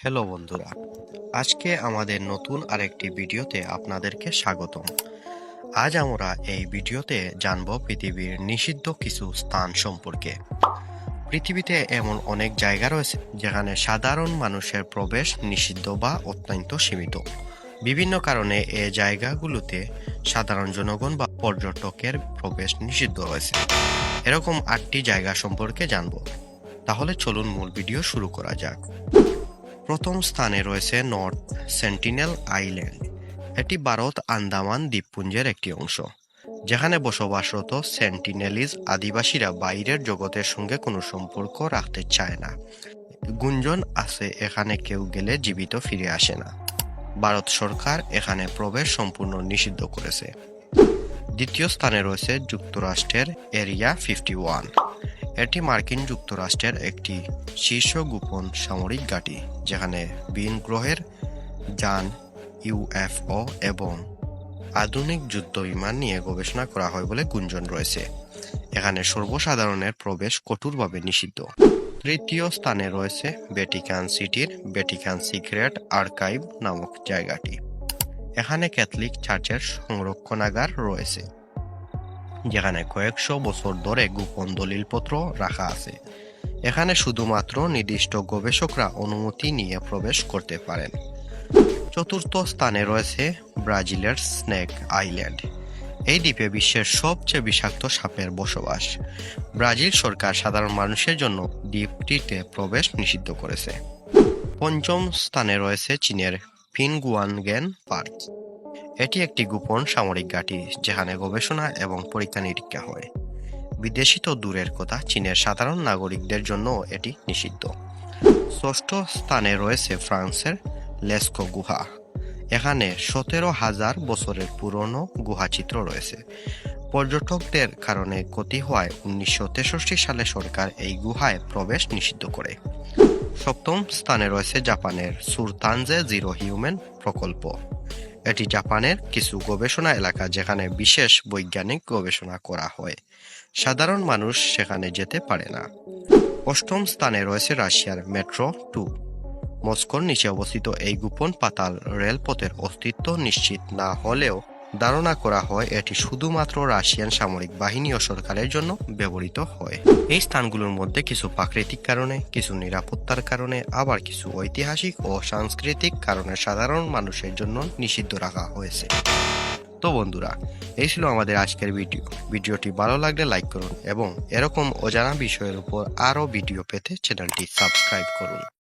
Hello বন্ধুরা, আজকে আমাদের নতুন আরেকটি ভিডিওতে আপনাদেরকে স্বাগতম। আজ আমরা এই ভিডিওতে জানব পৃথিবীর নিষিদ্ধ কিছু স্থান সম্পর্কে। পৃথিবীতে এমন অনেক জায়গা রয়েছে যেখানে সাধারণ মানুষের প্রবেশ নিষিদ্ধ বা অত্যন্ত সীমিত। বিভিন্ন কারণে এই জায়গাগুলোতে সাধারণ জনগণ বা পর্যটকের প্রবেশ নিষিদ্ধ রয়েছে। এরকম 8টি জায়গা সম্পর্কে জানব। তাহলে চলুন মূল ভিডিও শুরু করা যাক। প্রথম স্থানে রয়েছে নর্থ সেন্টিনেল আইল্যান্ড। এটি ভারত আন্দামান দ্বীপপুঞ্জের একটি অংশ, যেখানে বসবাসরত সেন্টিনেলিজ আদিবাসীরা বাইরের জগতের সঙ্গে কোনো সম্পর্ক রাখতে চায় না। গুঞ্জন আছে এখানে কেউ গেলে জীবিত ফিরে আসে না। ভারত সরকার এখানে প্রবেশ সম্পূর্ণ নিষিদ্ধ করেছে। দ্বিতীয় স্থানে রয়েছে যুক্তরাষ্ট্রের এরিয়া 51। এটি মার্কিন যুক্তরাষ্ট্রের একটি শীর্ষ গোপন সামরিক ঘাঁটি, যেখানে ভিন গ্রহের যান, ইউএফও এবং আধুনিক যুদ্ধ বিমান নিয়ে গবেষণা করা হয় বলে গুঞ্জন রয়েছে। এখানে সর্বসাধারণের প্রবেশ কঠোরভাবে নিষিদ্ধ। তৃতীয় স্থানে রয়েছে ভ্যাটিকান সিটির ভ্যাটিকান সিক্রেট আর্কাইভ নামক জায়গাটি। এখানে ক্যাথলিক চার্চের সংরক্ষণাগার রয়েছে, যেখানে কয়েকশো বছর ধরে গোপন দলিলপত্র রাখা আছে। এখানে শুধুমাত্র নির্দিষ্ট গবেষকরা অনুমতি নিয়ে প্রবেশ করতে পারেন। চতুর্থ স্থানে রয়েছে ব্রাজিলের স্নেক আইল্যান্ড। এই দ্বীপে বিশ্বের সবচেয়ে বিষাক্ত সাপের বসবাস। ব্রাজিল সরকার সাধারণ মানুষের জন্য দ্বীপটিতে প্রবেশ নিষিদ্ধ করেছে। পঞ্চম স্থানে রয়েছে চীনের পিনগুয়ানগেন পার্ক। এটি একটি গোপন সামরিক ঘাঁটি, যেখানে গবেষণা এবং পরীক্ষা নিরীক্ষা হয়। বিদেশি তো দূরের কথা, চীনের সাধারণ নাগরিকদের জন্য এটি নিষিদ্ধ। ষষ্ঠ স্থানে রয়েছে ফ্রান্সের লেস্কো গুহা। এখানে 17,000 বছরের পুরনো গুহাচিত্র রয়েছে। পর্যটকদের কারণে ক্ষতি হওয়ায় 1963 সালে সরকার এই গুহায় প্রবেশ নিষিদ্ধ করে। সপ্তম স্থানে রয়েছে জাপানের সুরতানজে জিরো হিউম্যান প্রকল্প। এটি জাপানের কিছু গবেষণা এলাকা, যেখানে বিশেষ বৈজ্ঞানিক গবেষণা করা হয়। সাধারণ মানুষ সেখানে যেতে পারে না। অষ্টম স্থানে রয়েছে রাশিয়ার মেট্রো 2। মস্কোর নিচে অবস্থিত এই গোপন পাতাল রেলপথের অস্তিত্ব নিশ্চিত না হলেও ধারণা করা হয় এটি শুধুমাত্র রাশিয়ান সামরিক বাহিনী ও সরকারের জন্য ব্যবহৃত হয়। এই স্থানগুলোর মধ্যে কিছু প্রাকৃতিক কারণে, কিছু নিরাপত্তার কারণে, আবার কিছু ঐতিহাসিক ও সাংস্কৃতিক কারণে সাধারণ মানুষের জন্য নিষিদ্ধ রাখা হয়েছে। তো বন্ধুরা, এই ছিল আমাদের আজকের ভিডিওটি ভালো লাগলে লাইক করুন এবং এরকম অজানা বিষয়ের উপর আরও ভিডিও পেতে চ্যানেলটি সাবস্ক্রাইব করুন।